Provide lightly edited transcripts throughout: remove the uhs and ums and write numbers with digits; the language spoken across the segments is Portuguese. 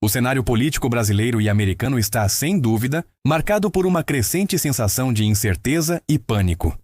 O cenário político brasileiro e americano está, sem dúvida, marcado por uma crescente sensação de incerteza e pânico.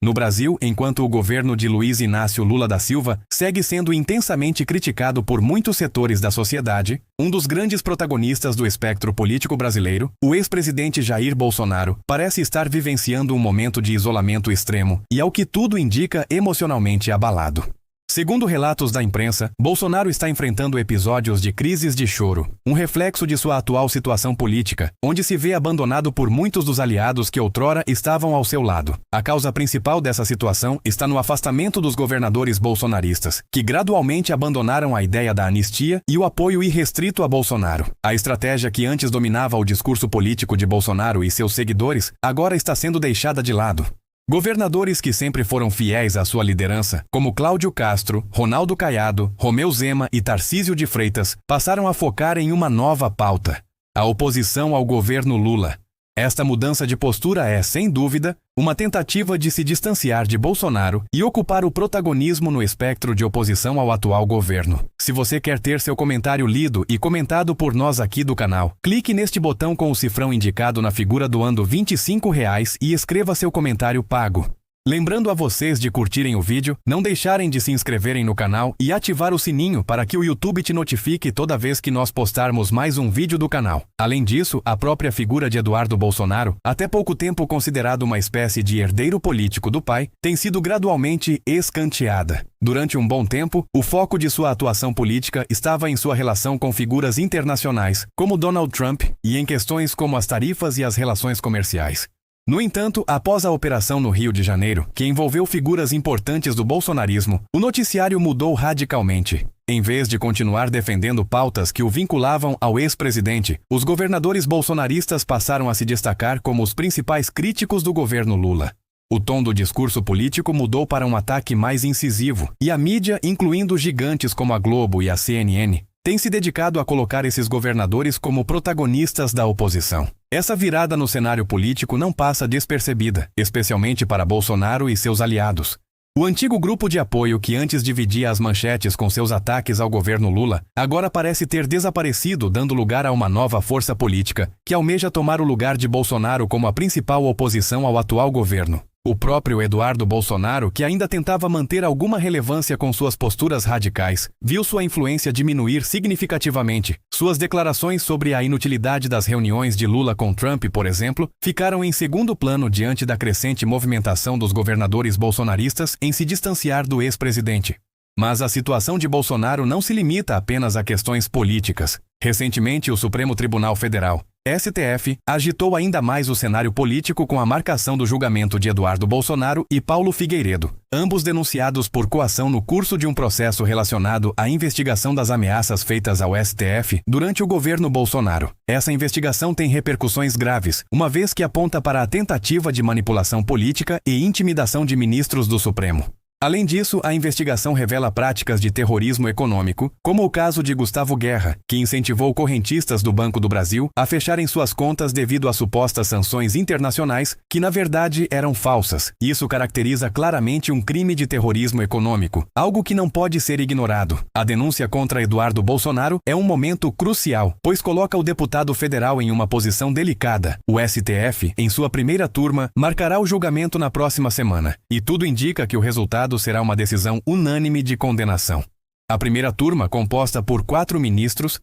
No Brasil, enquanto o governo de Luiz Inácio Lula da Silva segue sendo intensamente criticado por muitos setores da sociedade, um dos grandes protagonistas do espectro político brasileiro, o ex-presidente Jair Bolsonaro, parece estar vivenciando um momento de isolamento extremo e, ao que tudo indica, emocionalmente abalado. Segundo relatos da imprensa, Bolsonaro está enfrentando episódios de crises de choro, um reflexo de sua atual situação política, onde se vê abandonado por muitos dos aliados que outrora estavam ao seu lado. A causa principal dessa situação está no afastamento dos governadores bolsonaristas, que gradualmente abandonaram a ideia da anistia e o apoio irrestrito a Bolsonaro. A estratégia que antes dominava o discurso político de Bolsonaro e seus seguidores agora está sendo deixada de lado. Governadores que sempre foram fiéis à sua liderança, como Cláudio Castro, Ronaldo Caiado, Romeu Zema e Tarcísio de Freitas, passaram a focar em uma nova pauta: a oposição ao governo Lula. Esta mudança de postura é, sem dúvida, uma tentativa de se distanciar de Bolsonaro e ocupar o protagonismo no espectro de oposição ao atual governo. Se você quer ter seu comentário lido e comentado por nós aqui do canal, clique neste botão com o cifrão indicado na figura doando R$ 25 e escreva seu comentário pago. Lembrando a vocês de curtirem o vídeo, não deixarem de se inscreverem no canal e ativar o sininho para que o YouTube te notifique toda vez que nós postarmos mais um vídeo do canal. Além disso, a própria figura de Eduardo Bolsonaro, até pouco tempo considerado uma espécie de herdeiro político do pai, tem sido gradualmente escanteada. Durante um bom tempo, o foco de sua atuação política estava em sua relação com figuras internacionais, como Donald Trump, e em questões como as tarifas e as relações comerciais. No entanto, após a operação no Rio de Janeiro, que envolveu figuras importantes do bolsonarismo, o noticiário mudou radicalmente. Em vez de continuar defendendo pautas que o vinculavam ao ex-presidente, os governadores bolsonaristas passaram a se destacar como os principais críticos do governo Lula. O tom do discurso político mudou para um ataque mais incisivo, e a mídia, incluindo gigantes como a Globo e a CNN, tem se dedicado a colocar esses governadores como protagonistas da oposição. Essa virada no cenário político não passa despercebida, especialmente para Bolsonaro e seus aliados. O antigo grupo de apoio que antes dividia as manchetes com seus ataques ao governo Lula, agora parece ter desaparecido, dando lugar a uma nova força política, que almeja tomar o lugar de Bolsonaro como a principal oposição ao atual governo. O próprio Eduardo Bolsonaro, que ainda tentava manter alguma relevância com suas posturas radicais, viu sua influência diminuir significativamente. Suas declarações sobre a inutilidade das reuniões de Lula com Trump, por exemplo, ficaram em segundo plano diante da crescente movimentação dos governadores bolsonaristas em se distanciar do ex-presidente. Mas a situação de Bolsonaro não se limita apenas a questões políticas. Recentemente, o Supremo Tribunal Federal, STF, agitou ainda mais o cenário político com a marcação do julgamento de Eduardo Bolsonaro e Paulo Figueiredo, ambos denunciados por coação no curso de um processo relacionado à investigação das ameaças feitas ao STF durante o governo Bolsonaro. Essa investigação tem repercussões graves, uma vez que aponta para a tentativa de manipulação política e intimidação de ministros do Supremo. Além disso, a investigação revela práticas de terrorismo econômico, como o caso de Gustavo Guerra, que incentivou correntistas do Banco do Brasil a fecharem suas contas devido a supostas sanções internacionais, que na verdade eram falsas. Isso caracteriza claramente um crime de terrorismo econômico, algo que não pode ser ignorado. A denúncia contra Eduardo Bolsonaro é um momento crucial, pois coloca o deputado federal em uma posição delicada. O STF, em sua primeira turma, marcará o julgamento na próxima semana, e tudo indica que o resultado será uma decisão unânime de condenação. A primeira turma, composta por 4 ministros,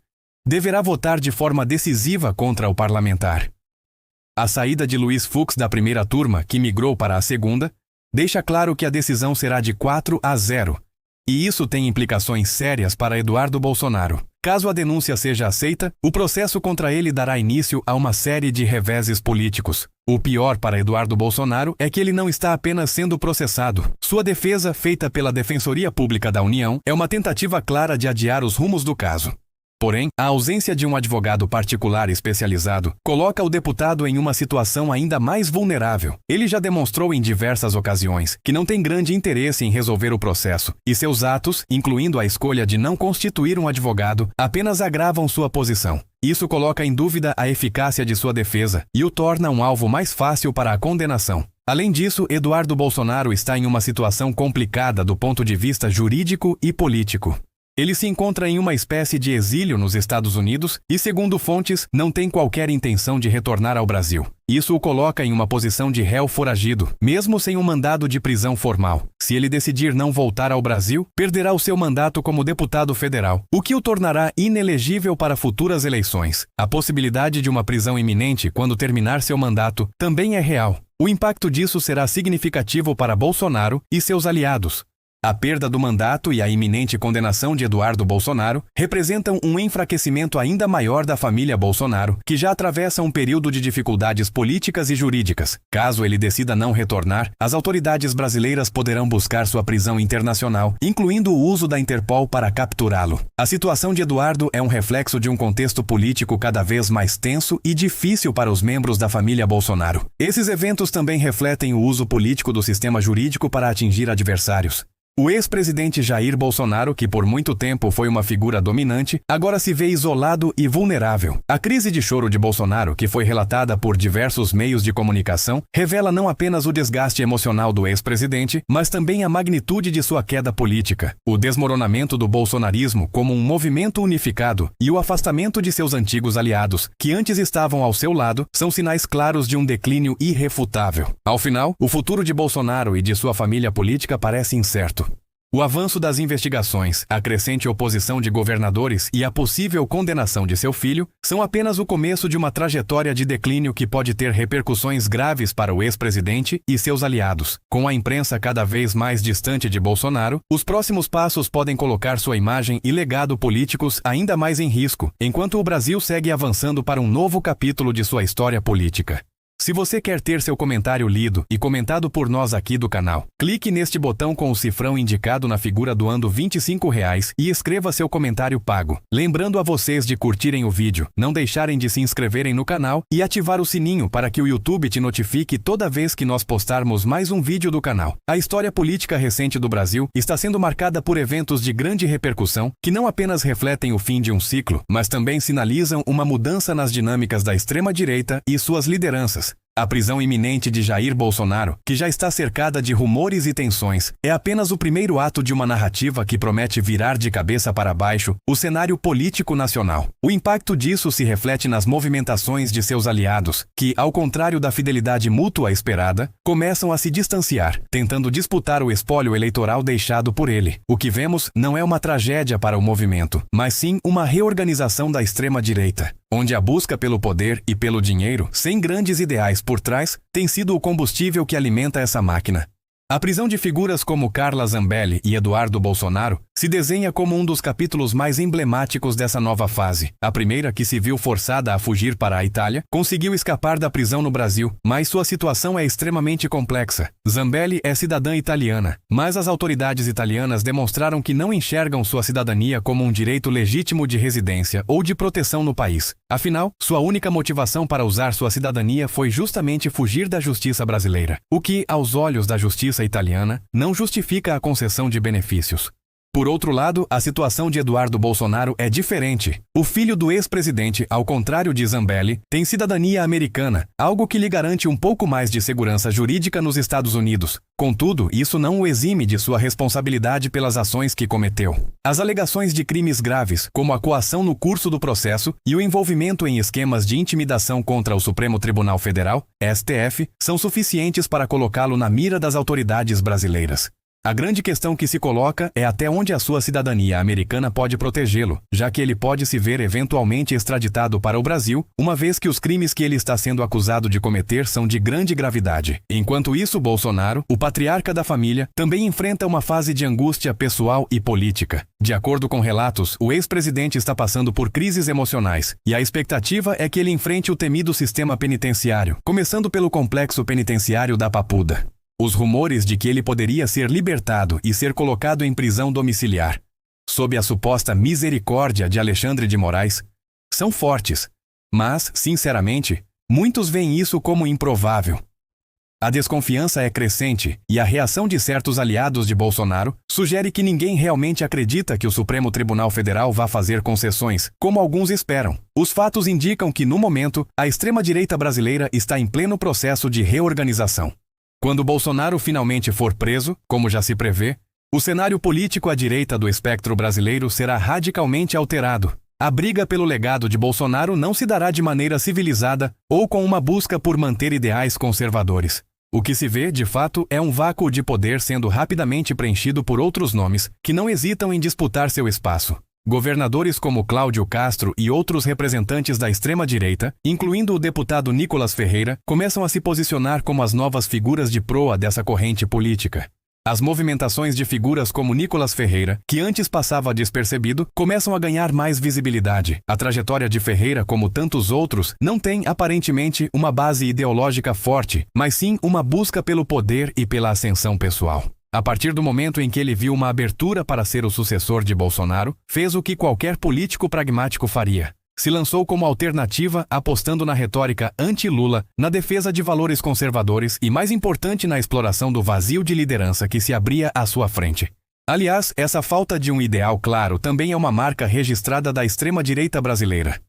deverá votar de forma decisiva contra o parlamentar. A saída de Luiz Fux da primeira turma, que migrou para a segunda, deixa claro que a decisão será de 4-0. E isso tem implicações sérias para Eduardo Bolsonaro. Caso a denúncia seja aceita, o processo contra ele dará início a uma série de reveses políticos. O pior para Eduardo Bolsonaro é que ele não está apenas sendo processado. Sua defesa, feita pela Defensoria Pública da União, é uma tentativa clara de adiar os rumos do caso. Porém, a ausência de um advogado particular especializado coloca o deputado em uma situação ainda mais vulnerável. Ele já demonstrou em diversas ocasiões que não tem grande interesse em resolver o processo, e seus atos, incluindo a escolha de não constituir um advogado, apenas agravam sua posição. Isso coloca em dúvida a eficácia de sua defesa e o torna um alvo mais fácil para a condenação. Além disso, Eduardo Bolsonaro está em uma situação complicada do ponto de vista jurídico e político. Ele se encontra em uma espécie de exílio nos Estados Unidos e, segundo fontes, não tem qualquer intenção de retornar ao Brasil. Isso o coloca em uma posição de réu foragido, mesmo sem um mandado de prisão formal. Se ele decidir não voltar ao Brasil, perderá o seu mandato como deputado federal, o que o tornará inelegível para futuras eleições. A possibilidade de uma prisão iminente quando terminar seu mandato também é real. O impacto disso será significativo para Bolsonaro e seus aliados. A perda do mandato e a iminente condenação de Eduardo Bolsonaro representam um enfraquecimento ainda maior da família Bolsonaro, que já atravessa um período de dificuldades políticas e jurídicas. Caso ele decida não retornar, as autoridades brasileiras poderão buscar sua prisão internacional, incluindo o uso da Interpol para capturá-lo. A situação de Eduardo é um reflexo de um contexto político cada vez mais tenso e difícil para os membros da família Bolsonaro. Esses eventos também refletem o uso político do sistema jurídico para atingir adversários. O ex-presidente Jair Bolsonaro, que por muito tempo foi uma figura dominante, agora se vê isolado e vulnerável. A crise de choro de Bolsonaro, que foi relatada por diversos meios de comunicação, revela não apenas o desgaste emocional do ex-presidente, mas também a magnitude de sua queda política. O desmoronamento do bolsonarismo como um movimento unificado e o afastamento de seus antigos aliados, que antes estavam ao seu lado, são sinais claros de um declínio irrefutável. Ao final, o futuro de Bolsonaro e de sua família política parece incerto. O avanço das investigações, a crescente oposição de governadores e a possível condenação de seu filho são apenas o começo de uma trajetória de declínio que pode ter repercussões graves para o ex-presidente e seus aliados. Com a imprensa cada vez mais distante de Bolsonaro, os próximos passos podem colocar sua imagem e legado políticos ainda mais em risco, enquanto o Brasil segue avançando para um novo capítulo de sua história política. Se você quer ter seu comentário lido e comentado por nós aqui do canal, clique neste botão com o cifrão indicado na figura doando R$25 e escreva seu comentário pago. Lembrando a vocês de curtirem o vídeo, não deixarem de se inscreverem no canal e ativar o sininho para que o YouTube te notifique toda vez que nós postarmos mais um vídeo do canal. A história política recente do Brasil está sendo marcada por eventos de grande repercussão que não apenas refletem o fim de um ciclo, mas também sinalizam uma mudança nas dinâmicas da extrema-direita e suas lideranças. A prisão iminente de Jair Bolsonaro, que já está cercada de rumores e tensões, é apenas o primeiro ato de uma narrativa que promete virar de cabeça para baixo o cenário político nacional. O impacto disso se reflete nas movimentações de seus aliados, que, ao contrário da fidelidade mútua esperada, começam a se distanciar, tentando disputar o espólio eleitoral deixado por ele. O que vemos não é uma tragédia para o movimento, mas sim uma reorganização da extrema-direita, onde a busca pelo poder e pelo dinheiro, sem grandes ideais por trás, tem sido o combustível que alimenta essa máquina. A prisão de figuras como Carla Zambelli e Eduardo Bolsonaro se desenha como um dos capítulos mais emblemáticos dessa nova fase. A primeira, que se viu forçada a fugir para a Itália, conseguiu escapar da prisão no Brasil, mas sua situação é extremamente complexa. Zambelli é cidadã italiana, mas as autoridades italianas demonstraram que não enxergam sua cidadania como um direito legítimo de residência ou de proteção no país. Afinal, sua única motivação para usar sua cidadania foi justamente fugir da justiça brasileira, o que, aos olhos da justiça italiana, não justifica a concessão de benefícios. Por outro lado, a situação de Eduardo Bolsonaro é diferente. O filho do ex-presidente, ao contrário de Zambelli, tem cidadania americana, algo que lhe garante um pouco mais de segurança jurídica nos Estados Unidos. Contudo, isso não o exime de sua responsabilidade pelas ações que cometeu. As alegações de crimes graves, como a coação no curso do processo e o envolvimento em esquemas de intimidação contra o Supremo Tribunal Federal, STF, são suficientes para colocá-lo na mira das autoridades brasileiras. A grande questão que se coloca é até onde a sua cidadania americana pode protegê-lo, já que ele pode se ver eventualmente extraditado para o Brasil, uma vez que os crimes que ele está sendo acusado de cometer são de grande gravidade. Enquanto isso, Bolsonaro, o patriarca da família, também enfrenta uma fase de angústia pessoal e política. De acordo com relatos, o ex-presidente está passando por crises emocionais, e a expectativa é que ele enfrente o temido sistema penitenciário, começando pelo complexo penitenciário da Papuda. Os rumores de que ele poderia ser libertado e ser colocado em prisão domiciliar, sob a suposta misericórdia de Alexandre de Moraes, são fortes, mas, sinceramente, muitos veem isso como improvável. A desconfiança é crescente e a reação de certos aliados de Bolsonaro sugere que ninguém realmente acredita que o Supremo Tribunal Federal vá fazer concessões, como alguns esperam. Os fatos indicam que, no momento, a extrema-direita brasileira está em pleno processo de reorganização. Quando Bolsonaro finalmente for preso, como já se prevê, O cenário político à direita do espectro brasileiro será radicalmente alterado. A briga pelo legado de Bolsonaro não se dará de maneira civilizada ou com uma busca por manter ideais conservadores. O que se vê, de fato, é um vácuo de poder sendo rapidamente preenchido por outros nomes que não hesitam em disputar seu espaço. Governadores como Cláudio Castro e outros representantes da extrema-direita, incluindo o deputado Nicolas Ferreira, começam a se posicionar como as novas figuras de proa dessa corrente política. As movimentações de figuras como Nicolas Ferreira, que antes passava despercebido, começam a ganhar mais visibilidade. A trajetória de Ferreira, como tantos outros, não tem, aparentemente, uma base ideológica forte, mas sim uma busca pelo poder e pela ascensão pessoal. A partir do momento em que ele viu uma abertura para ser o sucessor de Bolsonaro, fez o que qualquer político pragmático faria. Se lançou como alternativa, apostando na retórica anti-Lula, na defesa de valores conservadores e, mais importante, na exploração do vazio de liderança que se abria à sua frente. Aliás, essa falta de um ideal claro também é uma marca registrada da extrema-direita brasileira.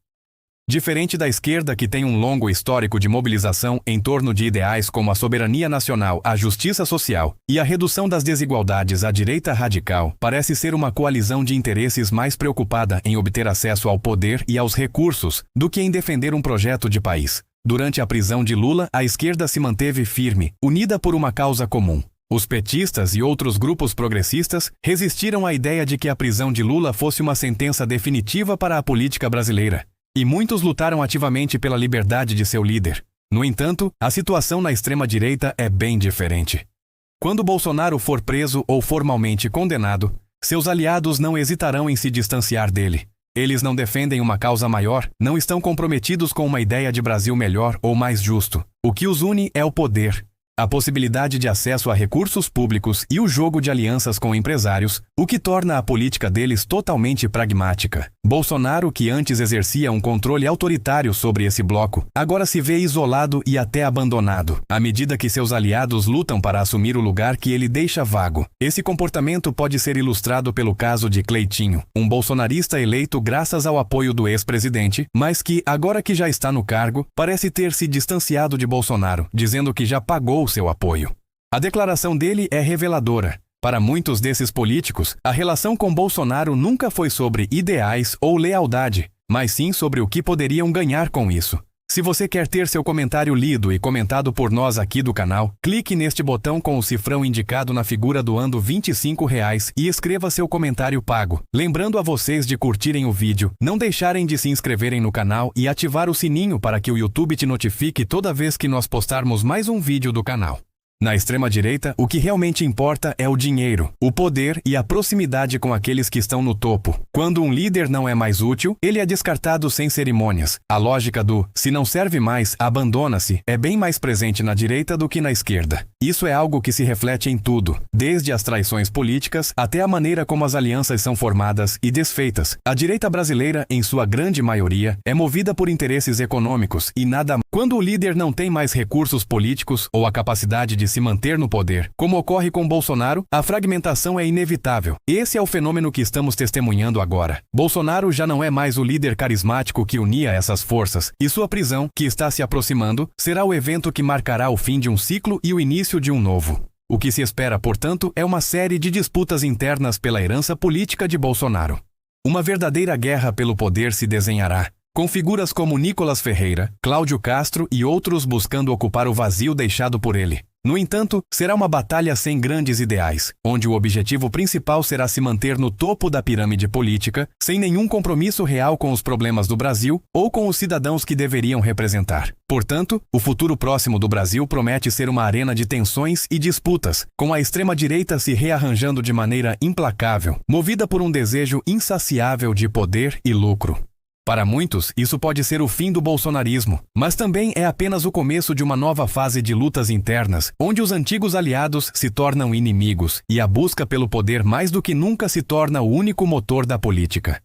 Diferente da esquerda, que tem um longo histórico de mobilização em torno de ideais como a soberania nacional, a justiça social e a redução das desigualdades, a direita radical parece ser uma coalizão de interesses mais preocupada em obter acesso ao poder e aos recursos do que em defender um projeto de país. Durante a prisão de Lula, a esquerda se manteve firme, unida por uma causa comum. Os petistas e outros grupos progressistas resistiram à ideia de que a prisão de Lula fosse uma sentença definitiva para a política brasileira. E muitos lutaram ativamente pela liberdade de seu líder. No entanto, a situação na extrema-direita é bem diferente. Quando Bolsonaro for preso ou formalmente condenado, seus aliados não hesitarão em se distanciar dele. Eles não defendem uma causa maior, não estão comprometidos com uma ideia de Brasil melhor ou mais justo. O que os une é o poder, a possibilidade de acesso a recursos públicos e o jogo de alianças com empresários, o que torna a política deles totalmente pragmática. Bolsonaro, que antes exercia um controle autoritário sobre esse bloco, agora se vê isolado e até abandonado, à medida que seus aliados lutam para assumir o lugar que ele deixa vago. Esse comportamento pode ser ilustrado pelo caso de Cleitinho, um bolsonarista eleito graças ao apoio do ex-presidente, mas que, agora que já está no cargo, parece ter se distanciado de Bolsonaro, dizendo que já pagou seu apoio. A declaração dele é reveladora. Para muitos desses políticos, a relação com Bolsonaro nunca foi sobre ideais ou lealdade, mas sim sobre o que poderiam ganhar com isso. Se você quer ter seu comentário lido e comentado por nós aqui do canal, clique neste botão com o cifrão indicado na figura doando R$25 e escreva seu comentário pago. Lembrando a vocês de curtirem o vídeo, não deixarem de se inscreverem no canal e ativar o sininho para que o YouTube te notifique toda vez que nós postarmos mais um vídeo do canal. Na extrema-direita, o que realmente importa é o dinheiro, o poder e a proximidade com aqueles que estão no topo. Quando um líder não é mais útil, ele é descartado sem cerimônias. A lógica do "se não serve mais, abandona-se" é bem mais presente na direita do que na esquerda. Isso é algo que se reflete em tudo, desde as traições políticas até a maneira como as alianças são formadas e desfeitas. A direita brasileira, em sua grande maioria, é movida por interesses econômicos e nada mais. Quando o líder não tem mais recursos políticos ou a capacidade de se manter no poder, como ocorre com Bolsonaro, a fragmentação é inevitável. Esse é o fenômeno que estamos testemunhando agora. Bolsonaro já não é mais o líder carismático que unia essas forças, e sua prisão, que está se aproximando, será o evento que marcará o fim de um ciclo e o início de um novo. O que se espera, portanto, é uma série de disputas internas pela herança política de Bolsonaro. Uma verdadeira guerra pelo poder se desenhará, com figuras como Nicolas Ferreira, Cláudio Castro e outros buscando ocupar o vazio deixado por ele. No entanto, será uma batalha sem grandes ideais, onde o objetivo principal será se manter no topo da pirâmide política, sem nenhum compromisso real com os problemas do Brasil ou com os cidadãos que deveriam representar. Portanto, o futuro próximo do Brasil promete ser uma arena de tensões e disputas, com a extrema-direita se rearranjando de maneira implacável, movida por um desejo insaciável de poder e lucro. Para muitos, isso pode ser o fim do bolsonarismo, mas também é apenas o começo de uma nova fase de lutas internas, onde os antigos aliados se tornam inimigos e a busca pelo poder mais do que nunca se torna o único motor da política.